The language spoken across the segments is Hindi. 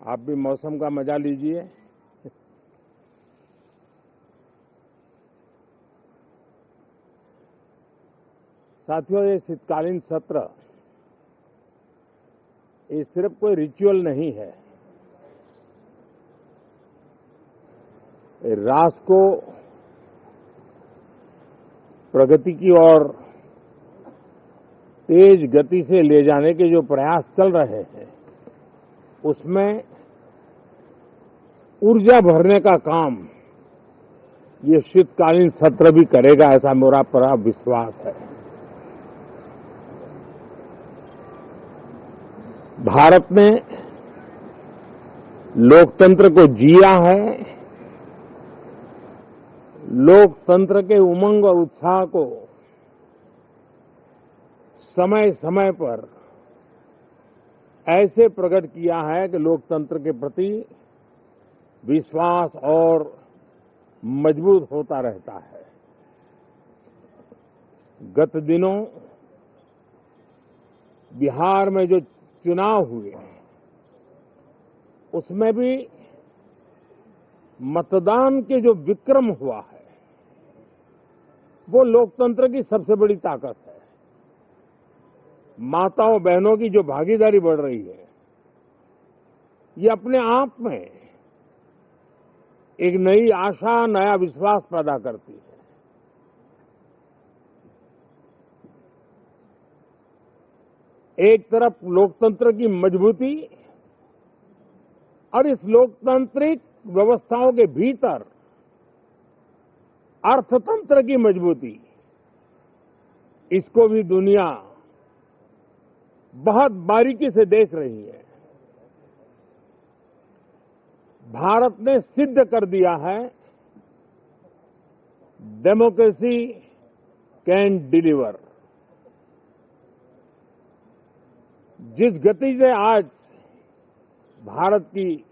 आप भी मौसम का मजा लीजिए। साथियों, ये शीतकालीन सत्र ये सिर्फ कोई रिचुअल नहीं है। राष्ट्र को प्रगति की ओर तेज गति से ले जाने के जो प्रयास चल रहे हैं, उसमें ऊर्जा भरने का काम ये शीतकालीन सत्र भी करेगा, ऐसा मेरा पूरा विश्वास है। भारत ने लोकतंत्र को जिया है, लोकतंत्र के उमंग और उत्साह को समय समय पर ऐसे प्रकट किया है कि लोकतंत्र के प्रति विश्वास और मजबूत होता रहता है। गत दिनों बिहार में जो चुनाव हुए, उसमें भी मतदान के जो विक्रम हुआ है, वो लोकतंत्र की सबसे बड़ी ताकत है। माताओं बहनों की जो भागीदारी बढ़ रही है, ये अपने आप में एक नई आशा, नया विश्वास पैदा करती है। एक तरफ लोकतंत्र की मजबूती और इस लोकतांत्रिक व्यवस्थाओं के भीतर अर्थतंत्र की मजबूती, इसको भी दुनिया बहुत बारीकी से देख रही है। भारत ने सिद्ध कर दिया है, डेमोक्रेसी कैन डिलीवर। जिस गति से आज भारत की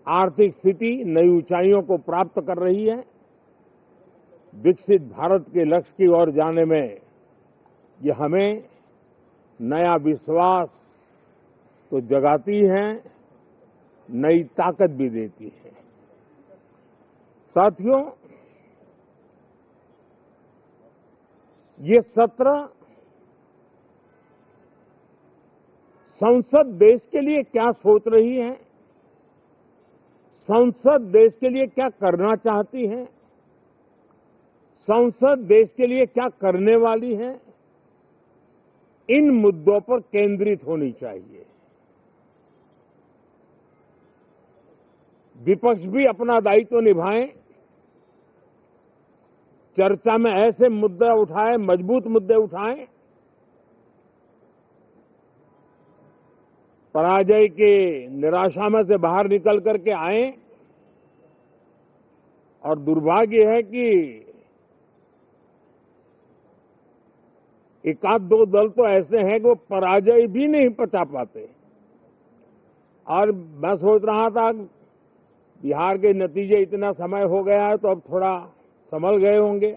आर्थिक स्थिति नई ऊंचाइयों को प्राप्त कर रही है, विकसित भारत के लक्ष्य की ओर जाने में ये हमें नया विश्वास तो जगाती है, नई ताकत भी देती है। साथियों, ये सत्र संसद देश के लिए क्या सोच रही है, संसद देश के लिए क्या करना चाहती है, संसद देश के लिए क्या करने वाली है, इन मुद्दों पर केंद्रित होनी चाहिए। विपक्ष भी अपना दायित्व निभाएं, चर्चा में ऐसे मुद्दे उठाएं, मजबूत मुद्दे उठाएं, पराजय के निराशा में से बाहर निकल करके आए। और दुर्भाग्य है कि एकाध दो दल तो ऐसे हैं कि वो पराजय भी नहीं पचा पाते। और मैं सोच रहा था बिहार के नतीजे इतना समय हो गया है तो अब थोड़ा संभल गए होंगे,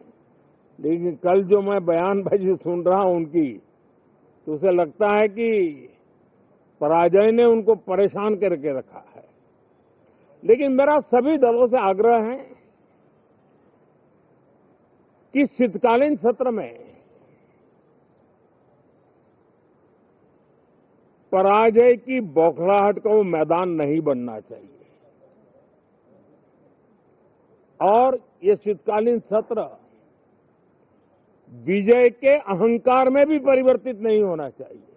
लेकिन कल जो मैं बयानबाजी सुन रहा हूं उनकी, तो उसे लगता है कि पराजय ने उनको परेशान करके रखा है। लेकिन मेरा सभी दलों से आग्रह है कि शीतकालीन सत्र में पराजय की बौखलाहट का वो मैदान नहीं बनना चाहिए। और ये शीतकालीन सत्र विजय के अहंकार में भी परिवर्तित नहीं होना चाहिए।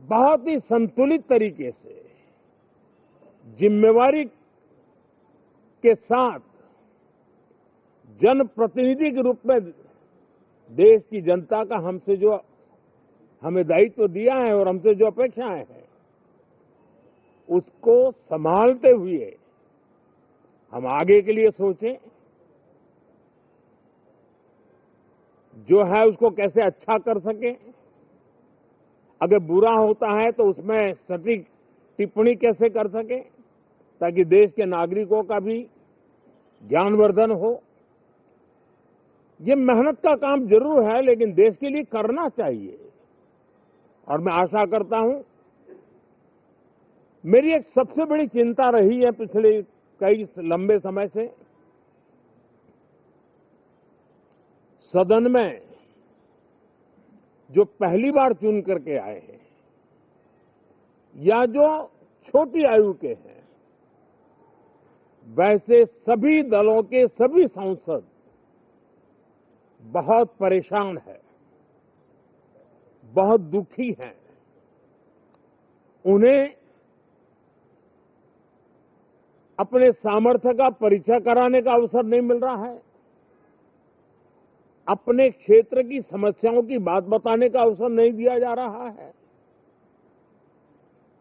बहुत ही संतुलित तरीके से, जिम्मेवारी के साथ, जनप्रतिनिधि के रूप में देश की जनता का हमें दायित्व दिया है और हमसे जो अपेक्षाएं हैं, उसको संभालते हुए हम आगे के लिए सोचें। जो है उसको कैसे अच्छा कर सकें, अगर बुरा होता है तो उसमें सटीक टिप्पणी कैसे कर सके, ताकि देश के नागरिकों का भी ज्ञानवर्धन हो। ये मेहनत का काम जरूर है, लेकिन देश के लिए करना चाहिए। और मैं आशा करता हूं मेरी एक सबसे बड़ी चिंता रही है पिछले कई लंबे समय से, सदन में जो पहली बार चुन करके आए हैं या जो छोटी आयु के हैं, वैसे सभी दलों के सभी सांसद बहुत परेशान हैं, बहुत दुखी हैं। उन्हें अपने सामर्थ्य का परिचय कराने का अवसर नहीं मिल रहा है, अपने क्षेत्र की समस्याओं की बात बताने का अवसर नहीं दिया जा रहा है,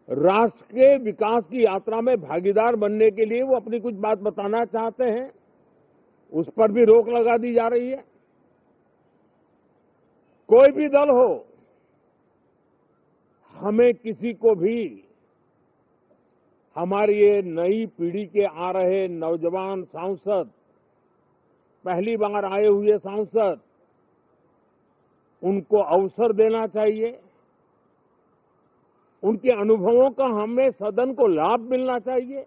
राष्ट्र के विकास की यात्रा में भागीदार बनने के लिए वो अपनी कुछ बात बताना चाहते हैं, उस पर भी रोक लगा दी जा रही है। कोई भी दल हो, हमें किसी को भी हमारी ये नई पीढ़ी के आ रहे नौजवान सांसद, पहली बार आए हुए सांसद, उनको अवसर देना चाहिए। उनके अनुभवों का हमें सदन को लाभ मिलना चाहिए।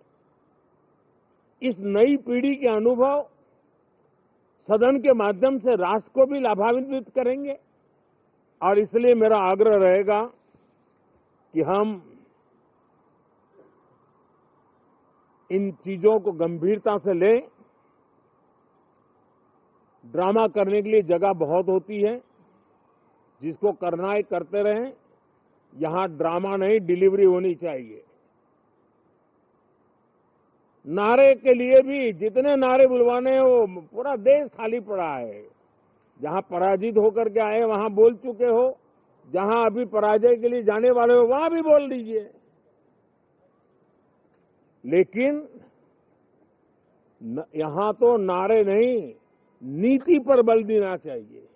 इस नई पीढ़ी के अनुभव सदन के माध्यम से राष्ट्र को भी लाभान्वित करेंगे और इसलिए मेरा आग्रह रहेगा कि हम इन चीजों को गंभीरता से लें। ड्रामा करने के लिए जगह बहुत होती है, जिसको करना है करते रहें। यहां ड्रामा नहीं, डिलीवरी होनी चाहिए। नारे के लिए भी जितने नारे बुलवाने हैं, वो पूरा देश खाली पड़ा है। जहां पराजित होकर के आए वहां बोल चुके हो, जहां अभी पराजय के लिए जाने वाले हो वहां भी बोल दीजिए, लेकिन यहां तो नारे नहीं, नीति पर बल देना चाहिए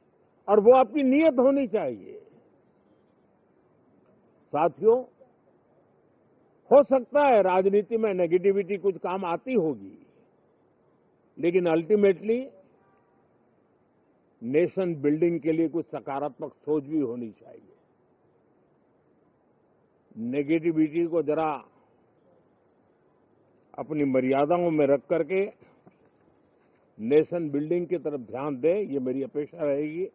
और वो आपकी नीयत होनी चाहिए। साथियों, हो सकता है राजनीति में नेगेटिविटी कुछ काम आती होगी, लेकिन अल्टीमेटली नेशन बिल्डिंग के लिए कुछ सकारात्मक सोच भी होनी चाहिए। नेगेटिविटी को जरा अपनी मर्यादाओं में रख करके नेशन बिल्डिंग की तरफ ध्यान दें, ये मेरी अपेक्षा रहेगी।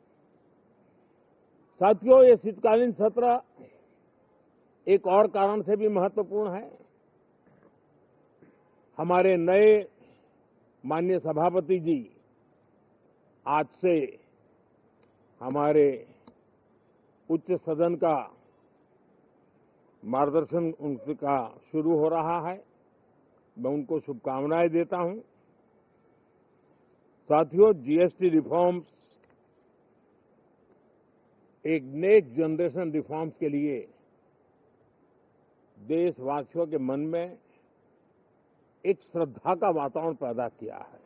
साथियों, ये शीतकालीन सत्र एक और कारण से भी महत्वपूर्ण है। हमारे नए माननीय सभापति जी आज से हमारे उच्च सदन का मार्गदर्शन उनका शुरू हो रहा है। मैं उनको शुभकामनाएं देता हूं। साथियों, जीएसटी रिफॉर्म्स एक नेक्स्ट जनरेशन रिफॉर्म्स के लिए देशवासियों के मन में एक श्रद्धा का वातावरण पैदा किया है।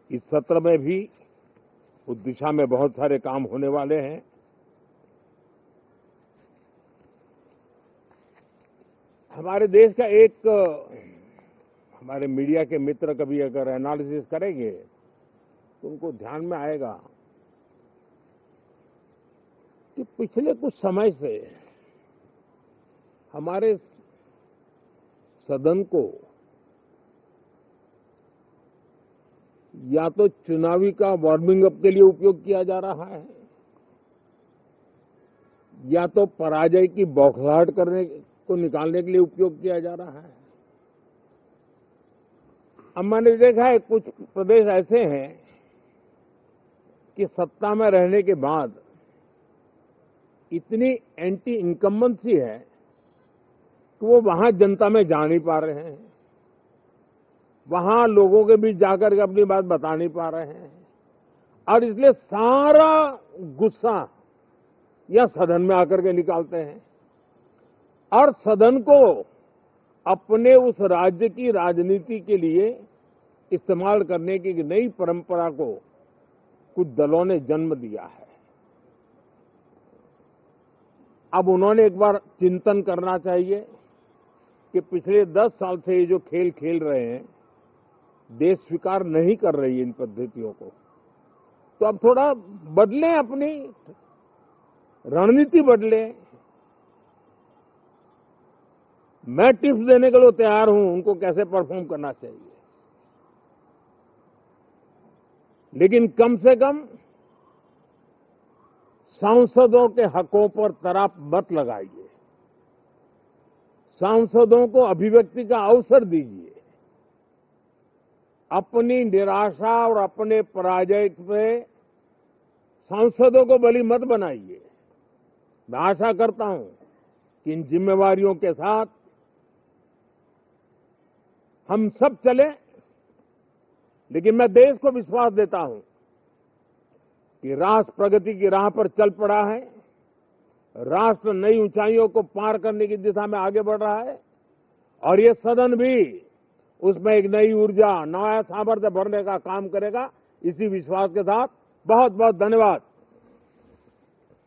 इस सत्र में भी उस दिशा में बहुत सारे काम होने वाले हैं। हमारे देश का एक, हमारे मीडिया के मित्र कभी अगर एनालिसिस करेंगे तो उनको ध्यान में आएगा कि पिछले कुछ समय से हमारे सदन को या तो चुनावी का वार्मिंग अप के लिए उपयोग किया जा रहा है, या तो पराजय की बौखलाहट करने को निकालने के लिए उपयोग किया जा रहा है। अब मैंने देखा है कुछ प्रदेश ऐसे हैं कि सत्ता में रहने के बाद इतनी एंटी इनकम्बेंसी है कि वो वहां जनता में जा नहीं पा रहे हैं, वहां लोगों के बीच जाकर के अपनी बात बता नहीं पा रहे हैं, और इसलिए सारा गुस्सा या सदन में आकर के निकालते हैं और सदन को अपने उस राज्य की राजनीति के लिए इस्तेमाल करने की नई परंपरा को कुछ दलों ने जन्म दिया है। अब उन्होंने एक बार चिंतन करना चाहिए कि पिछले 10 साल से ये जो खेल खेल रहे हैं, देश स्वीकार नहीं कर रही है इन पद्धतियों को, तो अब थोड़ा बदलें, अपनी रणनीति बदलें। मैं टिप्स देने के लिए तैयार हूं उनको कैसे परफॉर्म करना चाहिए, लेकिन कम से कम सांसदों के हकों पर तराप मत लगाइए, सांसदों को अभिव्यक्ति का अवसर दीजिए, अपनी निराशा और अपने पराजय पे सांसदों को बलि मत बनाइए। मैं आशा करता हूं कि इन जिम्मेवारियों के साथ हम सब चलें, लेकिन मैं देश को विश्वास देता हूं कि राष्ट्र प्रगति की राह पर चल पड़ा है, राष्ट्र नई ऊंचाइयों को पार करने की दिशा में आगे बढ़ रहा है और ये सदन भी उसमें एक नई ऊर्जा, नया सामर्थ्य भरने का काम करेगा। इसी विश्वास के साथ बहुत बहुत धन्यवाद।